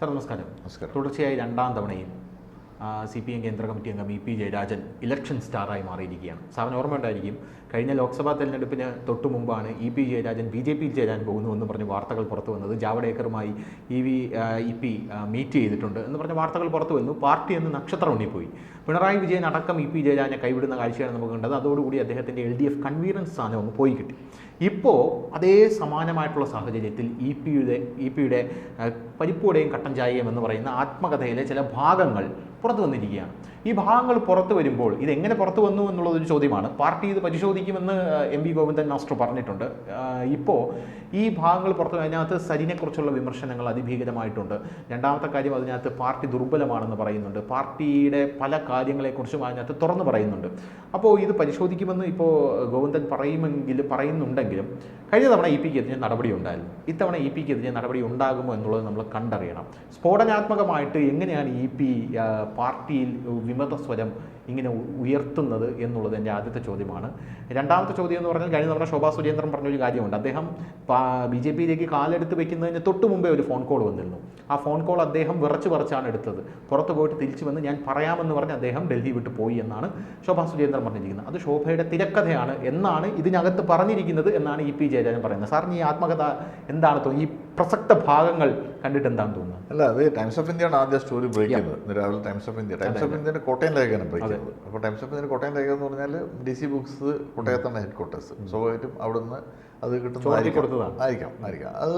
Sir നമസ്കാരം. നമസ്കാരം. തുടർച്ചയായി രണ്ടാം തവണയും CPM കേന്ദ്ര കമ്മിറ്റി അംഗം EP ജയരാജൻ ഇലക്ഷൻ സ്റ്റാറായി മാറിയിരിക്കുകയാണ്. സാറിന് ഓർമ്മയുണ്ടായിരിക്കും, കഴിഞ്ഞ ലോക്സഭാ തെരഞ്ഞെടുപ്പിന് തൊട്ടു മുമ്പാണ് EP ജയരാജൻ BJP ചേരാൻ പോകുന്നുവെന്ന് പറഞ്ഞ് വാർത്തകൾ പുറത്തു വന്നത്. ജാവ്ദേക്കറുമായി EP മീറ്റ് ചെയ്തിട്ടുണ്ട് എന്ന് പറഞ്ഞ വാർത്തകൾ പുറത്തു വന്നു. പാർട്ടി എന്ന് നക്ഷത്രം ഉണ്ണിപ്പോയി. പിണറായി വിജയൻ അടക്കം EP ജയരാജനെ കൈവിടുന്ന കാഴ്ചയാണ് നമുക്ക് കണ്ടത്. അതോടുകൂടി അദ്ദേഹത്തിൻ്റെ LDF കൺവീനൻസ് സ്ഥാനം അങ്ങ് പോയി കിട്ടി. ഇപ്പോൾ അതേ സമാനമായിട്ടുള്ള സാഹചര്യത്തിൽ ഇപിയുടെ പരിപ്പുവടയും കട്ടൻ ചായയും എന്ന് പറയുന്ന ആത്മകഥയിലെ ചില ഭാഗങ്ങൾ പുറത്തു വന്നിരിക്കുകയാണ്. ഈ ഭാഗങ്ങൾ പുറത്തു വരുമ്പോൾ ഇതെങ്ങനെ പുറത്തു വന്നു എന്നുള്ളതൊരു ചോദ്യമാണ്. പാർട്ടി ഇത് പരിശോധിക്കുമെന്ന് MV ഗോവിന്ദൻ മാസ്റ്റർ പറഞ്ഞിട്ടുണ്ട്. ഇപ്പോൾ ഈ ഭാഗങ്ങൾ പുറത്തു അതിനകത്ത് സരിനെക്കുറിച്ചുള്ള വിമർശനങ്ങൾ അതിഭീകരമായിട്ടുണ്ട്. രണ്ടാമത്തെ കാര്യം, അതിനകത്ത് പാർട്ടി ദുർബലമാണെന്ന് പറയുന്നുണ്ട്. പാർട്ടിയുടെ പല കാര്യങ്ങളെക്കുറിച്ചും അതിനകത്ത് തുറന്നു പറയുന്നുണ്ട്. അപ്പോൾ ഇത് പരിശോധിക്കുമെന്ന് ഇപ്പോൾ ഗോവിന്ദൻ പറയുന്നുണ്ടെങ്കിലും കഴിഞ്ഞ തവണ EP-ക്ക് എതിരെ നടപടി ഉണ്ടായിരുന്നു. ഇത്തവണ EP-ക്ക് എതിരെ നടപടി ഉണ്ടാകുമോ എന്നുള്ളത് നമ്മൾ കണ്ടറിയണം. സ്ഫോടനാത്മകമായിട്ട് എങ്ങനെയാണ് EP പാർട്ടിയിൽ വിമത സ്വരം ഇങ്ങനെ ഉയർത്തുന്നത് എന്നുള്ളത് എൻ്റെ ആദ്യത്തെ ചോദ്യമാണ്. രണ്ടാമത്തെ ചോദ്യം എന്ന് പറഞ്ഞാൽ, കഴിഞ്ഞ തവണ ശോഭാ സുരേന്ദ്രൻ പറഞ്ഞൊരു കാര്യമുണ്ട്. അദ്ദേഹം BJP-യിലേക്ക് കാലെടുത്ത് വെക്കുന്നതിന് തൊട്ട് മുമ്പേ ഒരു ഫോൺ കോൾ വന്നിരുന്നു. ആ ഫോൺ കോൾ അദ്ദേഹം വിറച്ചാണ് എടുത്തത്. പുറത്ത് പോയിട്ട് തിരിച്ചു വന്ന് ഞാൻ പറയാമെന്ന് പറഞ്ഞ് അദ്ദേഹം ഡൽഹി വിട്ട് പോയി എന്നാണ് ശോഭാ സുരേന്ദ്രൻ പറഞ്ഞിരിക്കുന്നത്. അത് ശോഭയുടെ തിരക്കഥയാണ് എന്നാണ് ഇതിനകത്ത് പറഞ്ഞിരിക്കുന്നത് എന്നാണ് EP ജയരാജൻ പറയുന്നത്. സാറിന് ഈ ആത്മകഥ എന്താണ് തോന്നുന്നത്? ഈ പ്രസക്ത ഭാഗങ്ങൾ കണ്ടിട്ട് എന്താണ് തോന്നുന്നത്? അല്ല, അത് ടൈംസ് ഓഫ് ഇന്ത്യയാണ് ആദ്യം സ്റ്റോറി ബ്രേക്ക് ചെയ്യുന്നത്. ഇന്ന് രാവിലെ ടൈംസ് ഓഫ് ഇന്ത്യയുടെ കോട്ടയം ലേഖനം ബ്രേക്ക് ചെയ്തത്. അപ്പോൾ ടൈംസ് ഓഫ് ഇന്ത്യയുടെ കോട്ടയം ലേഖനം എന്ന് പറഞ്ഞാൽ DC ബുക്സ് കോട്ടയത്താണ് ഹെഡ് ക്വാർട്ടേഴ്സ്. സ്വാഭാവികമായിട്ടും അവിടുന്ന് അത് കിട്ടുന്നതായിരിക്കാം. അത്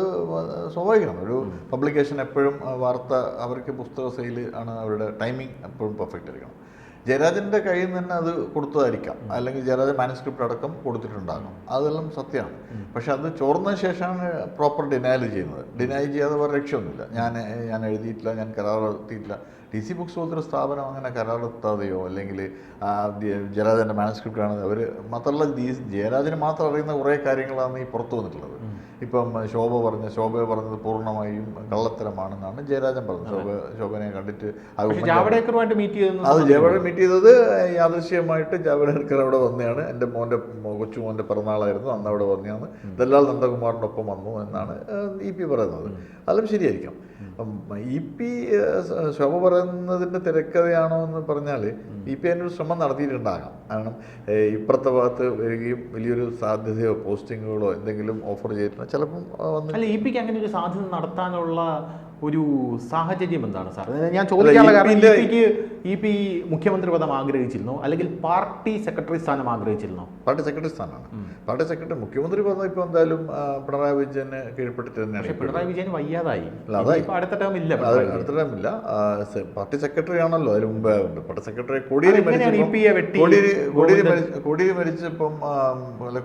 സ്വാഭാവികമാണ്. ഒരു പബ്ലിക്കേഷൻ എപ്പോഴും വാർത്ത, അവർക്ക് പുസ്തക സെയിൽ ആണ് അവരുടെ ടൈമിംഗ് എപ്പോഴും പെർഫെക്റ്റ് ആയിരിക്കണം. ജയരാജൻ്റെ കയ്യിൽ നിന്ന് തന്നെ അത് കൊടുത്തതായിരിക്കാം, അല്ലെങ്കിൽ ജയരാജൻ മാനുസ്ക്രിപ്റ്റ് അടക്കം കൊടുത്തിട്ടുണ്ടാകും. അതെല്ലാം സത്യമാണ്. പക്ഷെ അത് ചോർന്നതിന് ശേഷമാണ് പ്രോപ്പർ ഡിനയൽ ചെയ്യുന്നത്. ഡിനൈ ചെയ്യാതെ വേറെ രക്ഷയൊന്നുമില്ല. ഞാൻ എഴുതിയിട്ടില്ല, ഞാൻ കരാറെത്തിയിട്ടില്ല. DC ബുക്സ് പോലത്തെ ഒരു സ്ഥാപനം അങ്ങനെ കരാറെത്താതെയോ അല്ലെങ്കിൽ ജയരാജൻ്റെ മാനുസ്ക്രിപ്റ്റ് ആണ് അവർ മാത്രമല്ല, ജയരാജന് മാത്രം അറിയുന്ന കുറേ കാര്യങ്ങളാണ് ഈ പുറത്തു വന്നിട്ടുള്ളത്. ഇപ്പം ശോഭയെ പറഞ്ഞത് പൂർണ്ണമായും കള്ളത്തരമാണെന്നാണ് ജയരാജൻ പറഞ്ഞത്. ശോഭനെ കണ്ടിട്ട് ജാവ്ദേക്കറുമായിട്ട് മീറ്റ് ചെയ്തത് യാദൃശ്യമായിട്ട് ജാവ്ദേക്കർ അവിടെ വന്നതാണ്. എൻ്റെ കൊച്ചുമോൻ്റെ പിറന്നാളായിരുന്നു, അന്ന് അവിടെ വന്നതാണ്. ദല്ലാൽ നന്ദകുമാറിനൊപ്പം വന്നു എന്നാണ് EP പറയുന്നത്. അതും ശരിയായിരിക്കാം. EP ശോഭ പറയുന്നതിൻ്റെ തിരക്കഥയാണോ എന്ന് പറഞ്ഞാൽ EP അതിനൊരു ശ്രമം നടത്തിയിട്ടുണ്ടാകാം. കാരണം ഇപ്പുറത്തെ ഭാഗത്ത് വരികയും വലിയൊരു സാധ്യതയോ പോസ്റ്റിങ്ങുകളോ എന്തെങ്കിലും ഓഫർ ചെയ്തിട്ടുണ്ട്. ചിലപ്പം അല്ല, EP-ക്ക് അങ്ങനെ ഒരു സാധ്യത നടത്താനുള്ള ഒരു സാഹചര്യം എന്താണ് സാർ? ഞാൻ ചോദിക്കാനുള്ള കാരണം, EP മുഖ്യമന്ത്രി പദം ആഗ്രഹിച്ചിരുന്നോ അല്ലെങ്കിൽ പാർട്ടി സെക്രട്ടറി സ്ഥാനം ആഗ്രഹിച്ചിരുന്നോ? പാർട്ടി സെക്രട്ടറി സ്ഥാനമാണ്. പാർട്ടി സെക്രട്ടറി മുഖ്യമന്ത്രി പദം ഇപ്പോൾ എന്തായാലും പിണറായി വിജയന് കീഴ്പ്പെട്ടിട്ട് തന്നെയാണ്. പിണറായി വിജയൻ വയ്യാതായി, അടുത്ത ടേം ഇല്ല. പാർട്ടി സെക്രട്ടറി ആണല്ലോ അതിന് മുമ്പേ ഉണ്ട്. പാർട്ടി സെക്രട്ടറി കോടിയേരി മരിച്ചപ്പം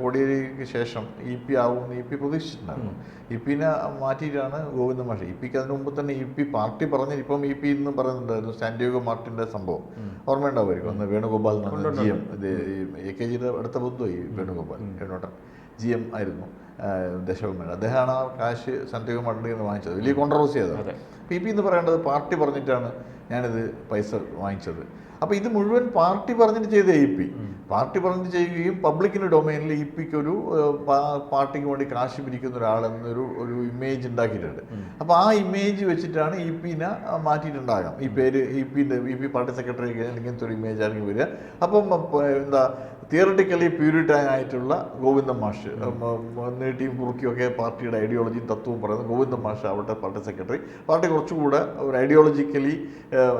കോടിയേരിക്ക് ശേഷം EP ആവുമെന്ന് EP പ്രതീക്ഷിച്ചിട്ടുണ്ടായിരുന്നു. EP-നെ മാറ്റിയിട്ടാണ് ഗോവിന്ദ മാഷ്. EP-ക്ക് അതിന് മുമ്പ് തന്നെ EP പാർട്ടി പറഞ്ഞ് ഇപ്പം EP ഇന്നും പറയുന്നുണ്ടായിരുന്നു സാന്റിയാഗോ മാർട്ടിൻ്റെ സംഭവം ഓർമ്മയുണ്ടാവുമായിരിക്കും. അന്ന് വേണുഗോപാൽ GM, AKG-യുടെ അടുത്ത ബന്ധുവായി വേണുഗോപാൽ, GM ആയിരുന്നു ദശകമേള. അദ്ദേഹമാണ് ആ കാശ് സാന്റിയാഗോ മാർട്ടിൽ നിന്ന് വാങ്ങിച്ചത്. വലിയ കോൺട്രവേഴ്സി അതാണ്. EP എന്ന് പറയേണ്ടത് പാർട്ടി പറഞ്ഞിട്ടാണ് ഞാനിത് പൈസ വാങ്ങിച്ചത്. അപ്പോൾ ഇത് മുഴുവൻ പാർട്ടി പറഞ്ഞിട്ട് ചെയ്ത EP. പാർട്ടി പറഞ്ഞിട്ട് ചെയ്യുകയും പബ്ലിക്കിൻ്റെ ഡൊമൈനിൽ EP-ക്ക് ഒരു പാർട്ടിക്ക് വേണ്ടി കാശ് പിരിക്കുന്ന ഒരാളെന്നൊരു ഇമേജ് ഉണ്ടാക്കിയിട്ടുണ്ട്. അപ്പോൾ ആ ഇമേജ് വെച്ചിട്ടാണ് EP-നെ മാറ്റിയിട്ടുണ്ടാകാം. ഈ പേര് EP പാർട്ടി സെക്രട്ടറി ഇങ്ങനത്തെ ഒരു ഇമേജ് ആണെങ്കിൽ വരിക. അപ്പം എന്താ, തിയറിറ്റിക്കലി പ്യൂരിറ്റൈൻ ആയിട്ടുള്ള ഗോവിന്ദൻ മാഷ്, നീട്ടിയും കുറുക്കിയൊക്കെ പാർട്ടിയുടെ ഐഡിയോളജിയും തത്വവും പറയുന്ന ഗോവിന്ദൻ മാഷ് അവിടെ പാർട്ടി സെക്രട്ടറി. പാർട്ടി കുറച്ചുകൂടെ ഒരു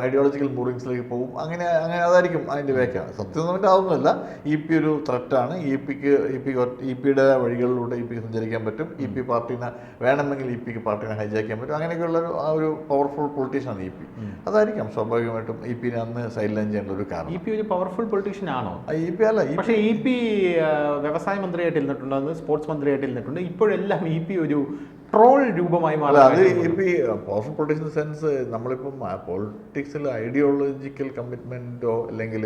ഐഡിയോളജിക്കൽ മൂറിങ്സിലേക്ക് പോകും. അങ്ങനെ അതായിരിക്കും അതിൻ്റെ വ്യാഖ്യാനം. സത്യസന്ധമായിട്ട് ആവുന്നതല്ല. EP ഒരു ത്രെറ്റാണ്. EP-യുടെ വഴികളിലൂടെ EP-ക്ക് സഞ്ചരിക്കാൻ പറ്റും. EP പാർട്ടിനെ വേണമെങ്കിൽ EP-ക്ക് പാർട്ടിനെ ഹൈജാക്ക് ചെയ്യാൻ പറ്റും. അങ്ങനെയൊക്കെയുള്ള ഒരു പവർഫുൾ പൊളിറ്റീഷ്യനാണ് EP. അതായിരിക്കാം സ്വാഭാവികമായിട്ടും EP-നെ അന്ന് സൈഡ് ലൈൻ ചെയ്യേണ്ട ഒരു കാരണം. EP ഒരു പവർഫുൾ പൊളിറ്റീഷ്യൻ ആണോ? EP അല്ല. പക്ഷേ EP വ്യവസായ മന്ത്രിയായിട്ട് ഇരുന്നിട്ടുണ്ട്, സ്പോർട്സ് മന്ത്രിയായിട്ട് ഇരുന്നിട്ടുണ്ട്. ഇപ്പോഴെല്ലാം EP ഒരു ട്രോൾ രൂപമായി മാറി. അത് EP പവർഫുൾ പൊളിറ്റീഷ്യൻ സെൻസ് നമ്മളിപ്പം പൊളിറ്റിക്സിൽ ഐഡിയോളജിക്കൽ കമ്മിറ്റ്മെൻറ്റോ അല്ലെങ്കിൽ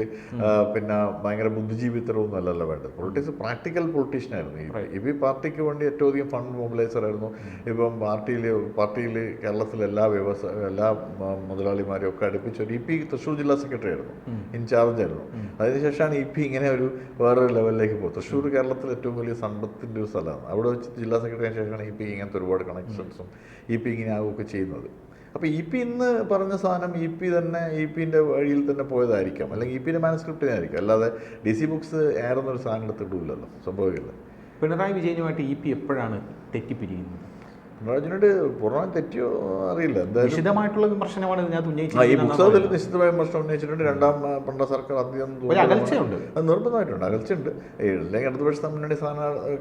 പിന്നെ ഭയങ്കര ബുദ്ധിജീവിത്തരമൊന്നും അല്ലല്ലോ വേണ്ടത്. പൊളിറ്റിക്സ് പ്രാക്ടിക്കൽ പൊളിറ്റീഷ്യനായിരുന്നു EP. പാർട്ടിക്ക് വേണ്ടി ഏറ്റവും അധികം ഫണ്ട് മൊബിലൈസർ ആയിരുന്നു. ഇപ്പം പാർട്ടിയിൽ കേരളത്തിലെ എല്ലാ മുതലാളിമാരെയും ഒക്കെ അടുപ്പിച്ചൊരു EP തൃശ്ശൂർ ജില്ലാ സെക്രട്ടറി ആയിരുന്നു, ഇൻചാർജ് ആയിരുന്നു. അതിനുശേഷമാണ് EP ഇങ്ങനെ വേറൊരു ലെവലിലേക്ക് പോകും. തൃശ്ശൂർ കേരളത്തിൽ ഏറ്റവും വലിയ സമ്പത്തിൻ്റെ ഒരു സ്ഥലമാണ്. അവിടെ വെച്ച് ജില്ലാ സെക്രട്ടറിന് ശേഷമാണ് EP ഇങ്ങനത്തെ ഒരുപാട് കണക്ഷൻസും EP ഇങ്ങനെ ആവുകയൊക്കെ ചെയ്യുന്നത്. അപ്പോൾ ഇന്ന് പറഞ്ഞ സാധനം തന്നെ ഇ.പിൻ്റെ വഴിയിൽ തന്നെ പോയതായിരിക്കാം, അല്ലെങ്കിൽ ഇ.പിൻ്റെ മാനസ്ക്രിപ്റ്റിനായിരിക്കും, അല്ലാതെ DC ബുക്സ് ഏറെന്നൊരു സാധനം എടുത്തിട്ടില്ലല്ലോ, സംഭവിക്കില്ല. പിണറായി വിജയനുമായിട്ട് ഇ.പി എപ്പോഴാണ് തെറ്റിപ്പിരിയുന്നത്? പിണറായിനോട് പൂർണ്ണമായും തെറ്റിയോ അറിയില്ല. എന്തായാലും നിശിതമായിട്ടുള്ള വിമർശനമാണ് ഇതിനകത്ത് ഈ പുസ്തകത്തിൽ നിശ്ചിതമായ വിമർശനം ഉന്നയിച്ചിട്ടുണ്ട്. രണ്ടാം പിണറായി സർക്കാർ അധികം അകൽച്ചയുണ്ട്, അത് നിർബന്ധമായിട്ടുണ്ട്, അകൽച്ചയുണ്ട്. അല്ലെങ്കിൽ ഇടതുപക്ഷ മുന്നണി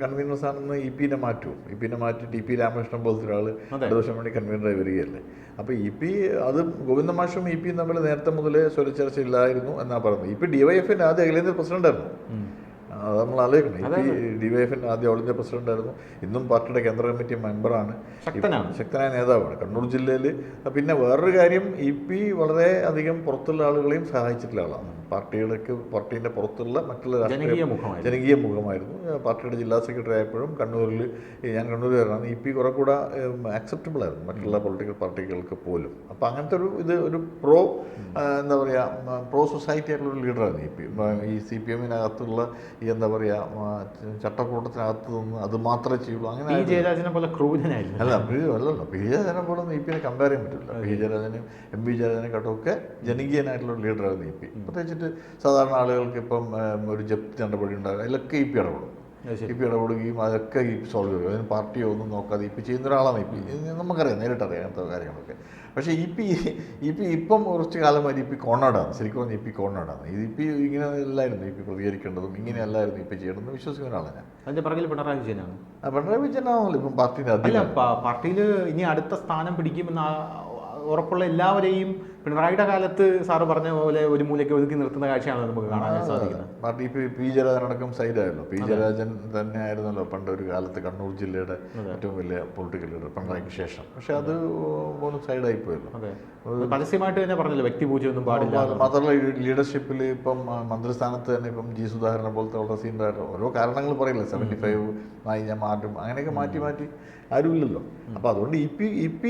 കൺവീനർ സ്ഥാനം ഇ.പിനെ മാറ്റും. ഇ.പിനെ മാറ്റി ടി.പി. രാമകൃഷ്ണൻ പോലത്തെ ഒരാൾ ഇടതുപക്ഷ മുന്നണി കൺവീനറായി വരികയല്ലേ. അപ്പോൾ ഇ.പി അത് ഗോവിന്ദ മാഷും ഇ.പിയും തമ്മിൽ നേരത്തെ മുതലേ സ്വരച്ചർച്ച ഇല്ലായിരുന്നു എന്നാണ് പറയുന്നത്. ഇപ്പം DYF-ന്റെ ആദ്യ അഖിലേന്ത്യാ പ്രസിഡന്റായിരുന്നു. അത് നമ്മൾ ആലോചിക്കണം. DYF-ന്റെ ആദ്യം ഓൾ ഇന്ത്യ പ്രസിഡന്റായിരുന്നു. ഇന്നും പാർട്ടിയുടെ കേന്ദ്ര കമ്മിറ്റി മെമ്പറാണ്, ശക്തനായ നേതാവാണ് കണ്ണൂർ ജില്ലയിൽ. പിന്നെ വേറൊരു കാര്യം, ഇ.പി വളരെ അധികം പുറത്തുള്ള ആളുകളെയും സഹായിച്ചിട്ടുള്ള ആളാണ്. പാർട്ടീൻ്റെ പുറത്തുള്ള മറ്റുള്ള ജനകീയ മുഖമായിരുന്നു. പാർട്ടിയുടെ ജില്ലാ സെക്രട്ടറി ആയപ്പോഴും കണ്ണൂരിൽ, ഞാൻ കണ്ണൂരുകാരനാണ്, ഇ.പി കുറെ കൂടെ അക്സെപ്റ്റബിൾ ആയിരുന്നു മറ്റുള്ള പൊളിറ്റിക്കൽ പാർട്ടികൾക്ക് പോലും. അപ്പോൾ അങ്ങനത്തെ ഒരു എന്താ പറയുക, പ്രോ സൊസൈറ്റി ആയിട്ടുള്ള ലീഡറായിരുന്നു ഇ.പി. ഈ CPM-നകത്തുള്ള എന്താ പറയുക, ചട്ടക്കൂട്ടത്തിനകത്ത് നിന്ന് അത് മാത്രമേ ചെയ്യുള്ളൂ. അങ്ങനെ ജയരാജനെ പോലെ ക്രൂരനായിരുന്നു. അല്ലല്ലോ, പി ജയരാജനെ പോലെ ഒന്നും ഇ.പിനെ കമ്പയർ ചെയ്യാൻ പറ്റില്ല. പി ജയരാജനും MV ജയരാജനെക്കാട്ടുമൊക്കെ ജനകീയനായിട്ടുള്ള ലീഡറായിരുന്നു ഇ.പി. പ്രത്യേകിച്ചിട്ട് സാധാരണ ആളുകൾക്ക് ഇപ്പം ഒരു ജപ്തി നടപടി ഉണ്ടാകും, അതിലൊക്കെ ഇ.പി ഇടപെടും. ഇ.പി ഇടപെടുകയും അതൊക്കെ ഇ.പി സോൾവ് ചെയ്യും. അതിന് പാർട്ടിയോ ഒന്നും നോക്കാതെ ഇ.പി ചെയ്യുന്ന ഒരാളാണ് ഇ.പി. നമുക്കറിയാം, നേരിട്ടറിയാം അങ്ങനത്തെ കാര്യങ്ങളൊക്കെ. പക്ഷേ ഇ.പി ഇപ്പം കുറച്ച് കാലമായി ഇ.പി കോർണേഡാണ്. ശരിക്കും പറഞ്ഞാൽ ഇ.പി കോർണേഡാണ്. ഇ.പി ഇങ്ങനെ അല്ലായിരുന്നു ഇ.പി പ്രതികരിക്കേണ്ടതും, ഇങ്ങനെയല്ലായിരുന്നു ഇ.പി ചെയ്യേണ്ടതെന്ന് വിശ്വസിക്കുന്ന ഒരാളാണ് ഞാൻ. അതിന്റെ പിറകിൽ പിണറായി വിജയനാണ്. പിണറായി വിജയനാണല്ലോ ഇപ്പം പാർട്ടിയുടെ പാർട്ടിയിൽ ഇനി അടുത്ത സ്ഥാനം പിടിക്കുമെന്ന് ഉറപ്പുള്ള എല്ലാവരെയും പിണറായിയുടെ കാലത്ത് സാറ് പറഞ്ഞ പോലെ ഒരു മൂലയ്ക്ക് ഒതുക്കി നിർത്തുന്ന കാഴ്ചയാണ് നമുക്ക് കാണാൻ സാധിക്കുന്നത്. പാർട്ടി പി ജയരാജനടക്കം സൈഡായല്ലോ. പി ജയരാജൻ തന്നെ ആയിരുന്നല്ലോ പണ്ട് ഒരു കാലത്ത് കണ്ണൂർ ജില്ലയുടെ ഏറ്റവും വലിയ പൊളിറ്റിക്കൽ ലീഡർ പിണറായിക്ക് ശേഷം. പക്ഷെ അത് സൈഡായി പോയല്ലോ. പരസ്യമായിട്ട് തന്നെ പറഞ്ഞല്ലോ വ്യക്തിപൂജയൊന്നും പാടില്ല. മാത്രമല്ല ലീഡർഷിപ്പിൽ ഇപ്പം മന്ത്രിസ്ഥാനത്ത് തന്നെ ഇപ്പം ജി സുധാകരനെ പോലത്തെ വളരെ സീനിയറായിട്ട് ഓരോ കാരണങ്ങൾ പറയില്ല. 75 ഞാൻ മാറ്റും, അങ്ങനെയൊക്കെ മാറ്റി ആരുമില്ലല്ലോ. അപ്പോൾ അതുകൊണ്ട് ഇ.പി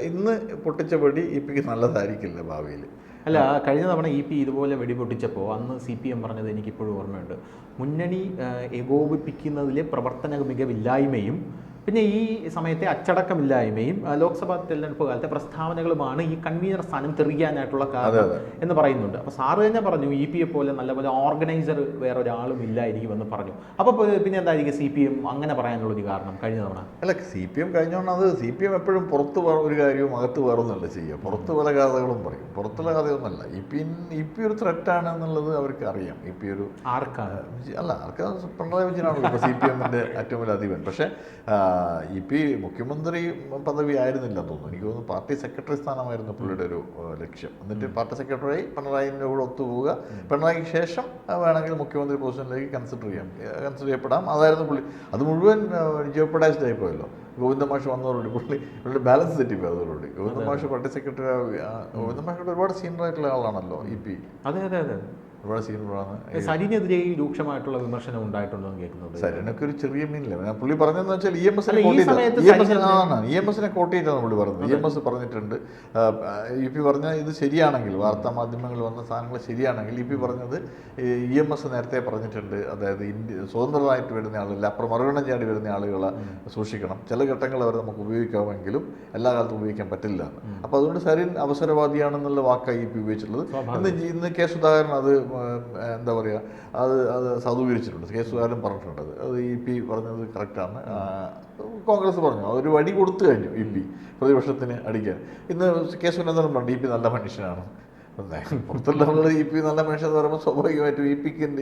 ഇന്ന് പൊട്ടിച്ച വെടി ഇ.പിക്ക് നല്ലതായിരിക്കില്ല ഭാവിയിൽ. അല്ല, കഴിഞ്ഞ തവണ ഇ.പി ഇതുപോലെ വെടിപൊട്ടിച്ചപ്പോൾ അന്ന് CPM പറഞ്ഞത് എനിക്കിപ്പോഴും ഓർമ്മയുണ്ട്. മുന്നണി ഏകോപിപ്പിക്കുന്നതിലെ പ്രവർത്തന മികവില്ലായ്മയും പിന്നെ ഈ സമയത്തെ അച്ചടക്കമില്ലായ്മയും ലോക്സഭാ തെരഞ്ഞെടുപ്പ് കാലത്തെ പ്രസ്താവനകളുമാണ് ഈ കൺവീനർ സ്ഥാനം തെറിയാനായിട്ടുള്ള കാരണം എന്ന് പറയുന്നുണ്ട്. അപ്പോൾ സാറ് തന്നെ പറഞ്ഞു ഇ.പിയെ പോലെ നല്ലപോലെ ഓർഗനൈസർ വേറെ ഒരാളും ഇല്ലായിരിക്കുമെന്ന് പറഞ്ഞു. അപ്പോൾ പിന്നെ എന്തായിരിക്കും CPM അങ്ങനെ പറയാനുള്ളൊരു കാരണം കഴിഞ്ഞ തവണ? അല്ല, CPM കഴിഞ്ഞോണ്ട് അത് CPM എപ്പോഴും പുറത്ത് ഒരു കാര്യവും അകത്ത് വേറൊന്നല്ല ചെയ്യുക. പുറത്ത് പല കഥകളും പറയും, പുറത്തുള്ള കഥയൊന്നുമല്ല. ഇ.പി ഒരു ത്രെറ്റാണ് എന്നുള്ളത് അവർക്ക് അറിയാം. ഇ.പി ഒരു ആർക്കാണ്? അല്ല, ആർക്കാണ്? പിണറായി വിജയനാണല്ലോ ഇപ്പോൾ CPM-ന്റെ ഏറ്റവും വലിയ അധിപൻ. പക്ഷേ ഇ.പി മുഖ്യമന്ത്രി പദവി ആയിരുന്നില്ല തോന്നുന്നു. എനിക്ക് തോന്നുന്നു പാർട്ടി സെക്രട്ടറി സ്ഥാനമായിരുന്നു പുള്ളിയുടെ ഒരു ലക്ഷ്യം. എന്നിട്ട് പാർട്ടി സെക്രട്ടറി പിണറായിൻ്റെ കൂടെ ഒത്തുപോവുക, പിണറായിക്ക് ശേഷം വേണമെങ്കിൽ മുഖ്യമന്ത്രി പൊസിഷനിലേക്ക് കൺസിഡർ ചെയ്യപ്പെടാം. അതായിരുന്നു പുള്ളി. അത് മുഴുവൻ ജിയോപഡൈസ്ഡ് ആയി പോയല്ലോ. ഗോവിന്ദ മാഷ് വന്നതോടുകൂടി പുള്ളിയുടെ ബാലൻസ് തെറ്റിപ്പോയി. അതോടുകൂടി ഗോവിന്ദ മാഷ് പാർട്ടി സെക്രട്ടറി, ഗോവിന്ദ മാഷോട് ഒരുപാട് സീനിയർ ആയിട്ടുള്ള ആളാണല്ലോ ഇ.പി. അതെ, ഒരുപാട് സീനിയറാണ്. സരിനെതിരെ രൂക്ഷമായിട്ടുള്ള വിമർശനം ഉണ്ടായിട്ടുണ്ടോ എന്ന് കേൾക്കുന്നത്? സരിനൊക്കെ ഒരു ചെറിയ മീനില്ല. പുള്ളി പറഞ്ഞതെന്ന് വെച്ചാൽ ഇ.എം.എസിനെ കോട്ട് ചെയ്താണ് പുള്ളി പറഞ്ഞത്. EMS പറഞ്ഞിട്ടുണ്ട്. ഇ.പി പറഞ്ഞ ഇത് ശരിയാണെങ്കിൽ, വാർത്താ മാധ്യമങ്ങളിൽ വന്ന സാധനങ്ങൾ ശരിയാണെങ്കിൽ, ഇ.പി പറഞ്ഞത് EMS നേരത്തെ പറഞ്ഞിട്ടുണ്ട്. അതായത് സ്വതന്ത്രമായിട്ട് വരുന്ന ആളുകൾ, അപ്പുറം മറുകണ്ണം ചാടി വരുന്ന ആളുകളെ സൂക്ഷിക്കണം. ചില ഘട്ടങ്ങൾ അവർ നമുക്ക് ഉപയോഗിക്കാമെങ്കിലും എല്ലാ കാലത്തും ഉപയോഗിക്കാൻ പറ്റില്ല. അപ്പോൾ അതുകൊണ്ട് സരിൻ അവസരവാദിയാണെന്നുള്ള വാക്കായി ഇ.പി ഉപയോഗിച്ചിട്ടുള്ളത്. ഇന്ന് കെ സുധാകരൻ അത് എന്താ പറയുക, അത് സാധൂകരിച്ചിട്ടുണ്ട്. കെ സുധാകരൻ പറഞ്ഞിട്ടുണ്ട്. അത് ഇ.പി പറഞ്ഞത് കറക്റ്റാണ്. കോൺഗ്രസ് പറഞ്ഞു ഒരു വടി കൊടുത്തു കഴിഞ്ഞു ഇ.പി പ്രതിപക്ഷത്തിന് അടിക്കാൻ. ഇന്ന് കെ സുരേന്ദ്രൻ പറഞ്ഞു ഇ.പി നല്ല മനുഷ്യനാണ്. പുറത്തുള്ള ഇ.പി നല്ല മനുഷ്യൻ എന്ന് പറയുമ്പോൾ സ്വാഭാവികമായിട്ടും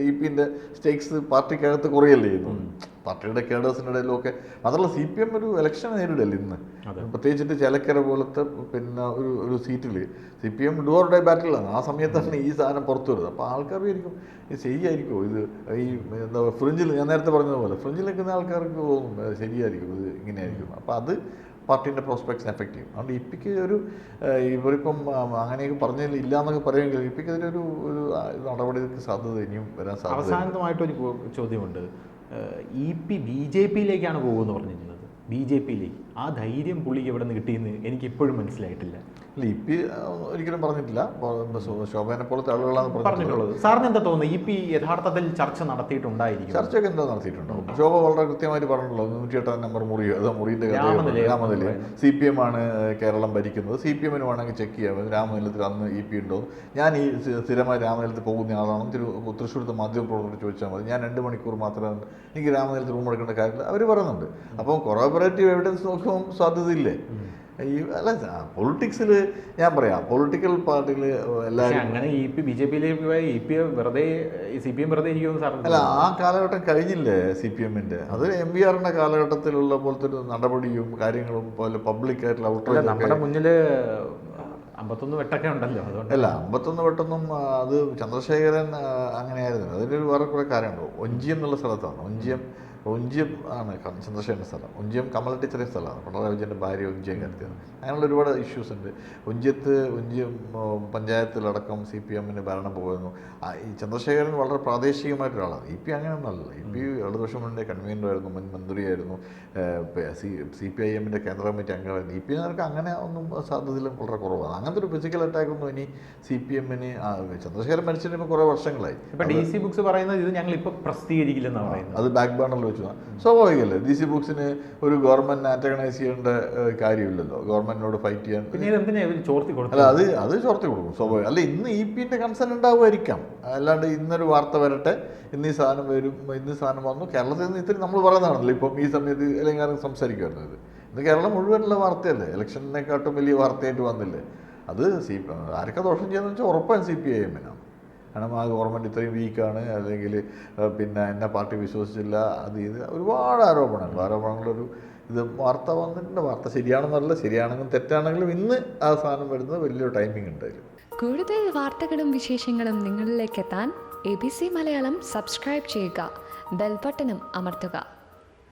ഇ.പിന്റെ സ്റ്റേക്സ് പാർട്ടിക്കകത്ത് കുറയല്ലേ ചെയ്യുന്നു. പാർട്ടിയുടെ കേഡേഴ്സിൻ്റെ ഇടയിലൊക്കെ. മാത്രമല്ല CPM ഒരു ഇലക്ഷൻ നേരിടല്ലേ ഇന്ന്. പ്രത്യേകിച്ചിട്ട് ചേലക്കര പോലത്തെ പിന്നെ ഒരു സീറ്റിൽ CPM ഡു ഓർ ഡൈ ബാറ്റിലാണ്. ആ സമയത്താണ് ഈ സാധനം പുറത്തു വരുന്നത്. അപ്പോൾ ആൾക്കാർ വിചാരിക്കും ഇത് ശരിയായിരിക്കുമോ, ഇത് ഈ എന്താ ഫ്രിഞ്ചിൽ, ഞാൻ നേരത്തെ പറഞ്ഞതുപോലെ ഫ്രിഞ്ചിൽ നിൽക്കുന്ന ആൾക്കാർക്ക് തോന്നും ഇത് ഇത് ഇങ്ങനെയായിരിക്കും. അപ്പോൾ അത് പാർട്ടീൻ്റെ പ്രോസ്പെക്ട്സിനെ എഫക്റ്റ് ചെയ്യും. അതുകൊണ്ട് ഇ.പിക്ക് ഇവരിപ്പം അങ്ങനെയൊക്കെ പറഞ്ഞതിൽ ഇല്ല എന്നൊക്കെ പറയുമെങ്കിൽ ഇ.പിക്കെതിരെ ഒരു നടപടിക്ക് സാധ്യത ഇനിയും വരാൻ സാധ്യത. അവസാനമായിട്ടൊരു ചോദ്യമുണ്ട്. ഇ.പി BJP-യിലേക്കാണ് പോകുമെന്ന് പറഞ്ഞിരുന്നത്. BJP-യിലേക്ക് ആ ധൈര്യം പുള്ളിക്ക് എവിടെ നിന്ന് കിട്ടിയെന്ന് എനിക്ക് ഇപ്പോഴും മനസ്സിലായിട്ടില്ല. ഇല്ല, ഇ.പി. ഒരിക്കലും പറഞ്ഞിട്ടില്ല. ശോഭനെ പോലത്തെ ആളുകളാണ് പറഞ്ഞിട്ടുള്ളത്. സാറിന് എന്താ തോന്നുന്നത്, ഇ.പി. യഥാർത്ഥത്തിൽ ചർച്ച നടത്തിയിട്ടുണ്ടായിരിക്കും? ചർച്ചയൊക്കെ എന്താ നടത്തിയിട്ടുണ്ടാവും. ശോഭ വളരെ കൃത്യമായിട്ട് പറഞ്ഞിട്ടുള്ളൂ, 108 നമ്പർ മുറി, അത് മുറിൻ്റെ രാമനില CPM ആണ് കേരളം ഭരിക്കുന്നത്, CPM-ന് വേണമെങ്കിൽ ചെക്ക് ചെയ്യാം രാമനിലത്തിൽ അന്ന് ഇ.പി. ഉണ്ടോ. ഞാൻ ഈ സ്ഥിരമായി രാമനിലത്തിൽ പോകുന്ന ആളാണെന്ന് തൃശ്ശൂരത്തെ മാധ്യമപ്രവർത്തകർ ചോദിച്ചാൽ മതി. ഞാൻ 2 മണിക്കൂർ മാത്രമേ എനിക്ക് രാമനിലത്തിൽ റൂം എടുക്കേണ്ട കാര്യമില്ല, അവർ പറയുന്നുണ്ട്. അപ്പം കൊറോബറേറ്റീവ് എവിഡൻസ് നോക്കുമ്പോൾ സാധ്യതയല്ല. അല്ല, പൊളിറ്റിക്സിൽ ഞാൻ പറയാം, പൊളിറ്റിക്കൽ പാർട്ടിയിൽ എല്ലാവരും അങ്ങനെ BJP-യിലേക്ക് പോയ ഇ.പി. വെറുതെ CPM വെറുതെ ഇരിക്കുമെന്ന് സാർ? അല്ല, ആ കാലഘട്ടം കഴിഞ്ഞില്ലേ CPM-ന്റെ. അത് MVR-ന്റെ കാലഘട്ടത്തിലുള്ള പോലത്തെ ഒരു നടപടിയും കാര്യങ്ങളും പോലെ പബ്ലിക്കായിട്ടുള്ള ഔട്ട്റേജ് നമ്മുടെ മുന്നിൽ 51 വെട്ടൊക്കെ ഉണ്ടല്ലോ, അതുകൊണ്ട്. അല്ല, 51 വെട്ടൊന്നും അത് ചന്ദ്രശേഖരൻ അങ്ങനെയായിരുന്നു. അതിനൊരു വേറെ കുറേ കാര്യമുണ്ടോ. ഒഞ്ചിയം എന്നുള്ള സ്ഥലത്താണ്. ഒഞ്ചിയം ആണ് ചന്ദ്രശേഖരൻ്റെ സ്ഥലം. ഒഞ്ചിയം കമല ടീച്ചറെ സ്ഥലമാണ്. പിണറായി വിജയൻ്റെ ഭാര്യ ഒഞ്ചിയം കരുത്തിയാണ്. അങ്ങനെയുള്ള ഒരുപാട് ഇഷ്യൂസ് ഉണ്ട്. ഒഞ്ചിയം പഞ്ചായത്തിലടക്കം CPM-ന് ഭരണം പോകുന്നു. ഈ ചന്ദ്രശേഖരൻ വളരെ പ്രാദേശികമായിട്ടൊരാളാണ്. ഇ.പി. അങ്ങനെയൊന്നുമല്ല. ഇ.പി. ഇടതുപക്ഷ മുന്നണിയുടെ കൺവീനറായിരുന്നു, മുൻ മന്ത്രിയായിരുന്നു, CPIM-ന്റെ കേന്ദ്ര കമ്മിറ്റി അംഗമായിരുന്നു. ഇ.പി.ക്ക് അങ്ങനെ ഒന്നും സാധ്യതയിലും വളരെ കുറവാണ്. അങ്ങനത്തെ ഒരു ഫിസിക്കൽ അറ്റാക്ക് ഒന്നും ഇനി CPM-ന് ചന്ദ്രശേഖരൻ മരിച്ചിട്ട് കുറേ വർഷങ്ങളായി. DC ബുക്സ് പറയുന്നത് ഇത് ഞങ്ങൾ ഇപ്പോൾ പ്രസിദ്ധീകരിക്കില്ലെന്നാണ് പറയുന്നത്. അത് ബാക്ക് ബേണറിൽ വെച്ചു. സ്വാഭാവികമല്ലേ, DC ബുക്സിന് ഒരു ഗവൺമെന്റ് ആന്റഗണൈസ് ചെയ്യേണ്ട കാര്യമില്ലല്ലോ, ഗവൺമെന്റിനോട് ഫൈറ്റ് ചെയ്യാൻ. അല്ല, അത് ചോർത്തി കൊടുക്കും സ്വാഭാവികം. അല്ല, ഇന്ന് ഇ.പി.ന്റെ കൺസേൺ ഉണ്ടാവുമായിരിക്കാം. അല്ലാണ്ട് ഇന്നൊരു വാർത്ത വരട്ടെ, ഇന്ന് ഈ സാധനം വരും, ഇന്ന് സാധനം വന്നു, കേരളത്തിൽ നിന്ന് ഇത്തിരി നമ്മൾ പറയുന്നതാണല്ലോ ഇപ്പം ഈ സമയത്ത് അല്ലെങ്കിൽ ആരും സംസാരിക്കുമായിരുന്നു. ഇന്ന് കേരളം മുഴുവനുള്ള വാർത്തയല്ലേ, ഇലക്ഷനെക്കാട്ടും വലിയ വാർത്തയായിട്ട് വന്നില്ലേ. അത് ആരൊക്കെ ദോഷം ചെയ്യാന്ന് വെച്ചാൽ ഉറപ്പായും CPIM-നാണ്. കാരണം ആ ഗവൺമെൻറ് ഇത്രയും വീക്കാണ്, അല്ലെങ്കിൽ പിന്നെ എന്നെ പാർട്ടി വിശ്വസിച്ചില്ല, അത് ഇത് ഒരുപാട് ആരോപണങ്ങളൊരു ഇത് വാർത്ത വന്നിട്ടുണ്ട്. വാർത്ത ശരിയാണെന്നല്ല, ശരിയാണെങ്കിലും തെറ്റാണെങ്കിലും ഇന്ന് ആ സാധനം വരുന്നത് വലിയൊരു ടൈമിംഗ് ഉണ്ട്. കൂടുതൽ വാർത്തകളും വിശേഷങ്ങളും നിങ്ങളിലേക്ക് എത്താൻ ABC മലയാളം സബ്സ്ക്രൈബ് ചെയ്യുക, ബെൽ ബട്ടണും അമർത്തുക.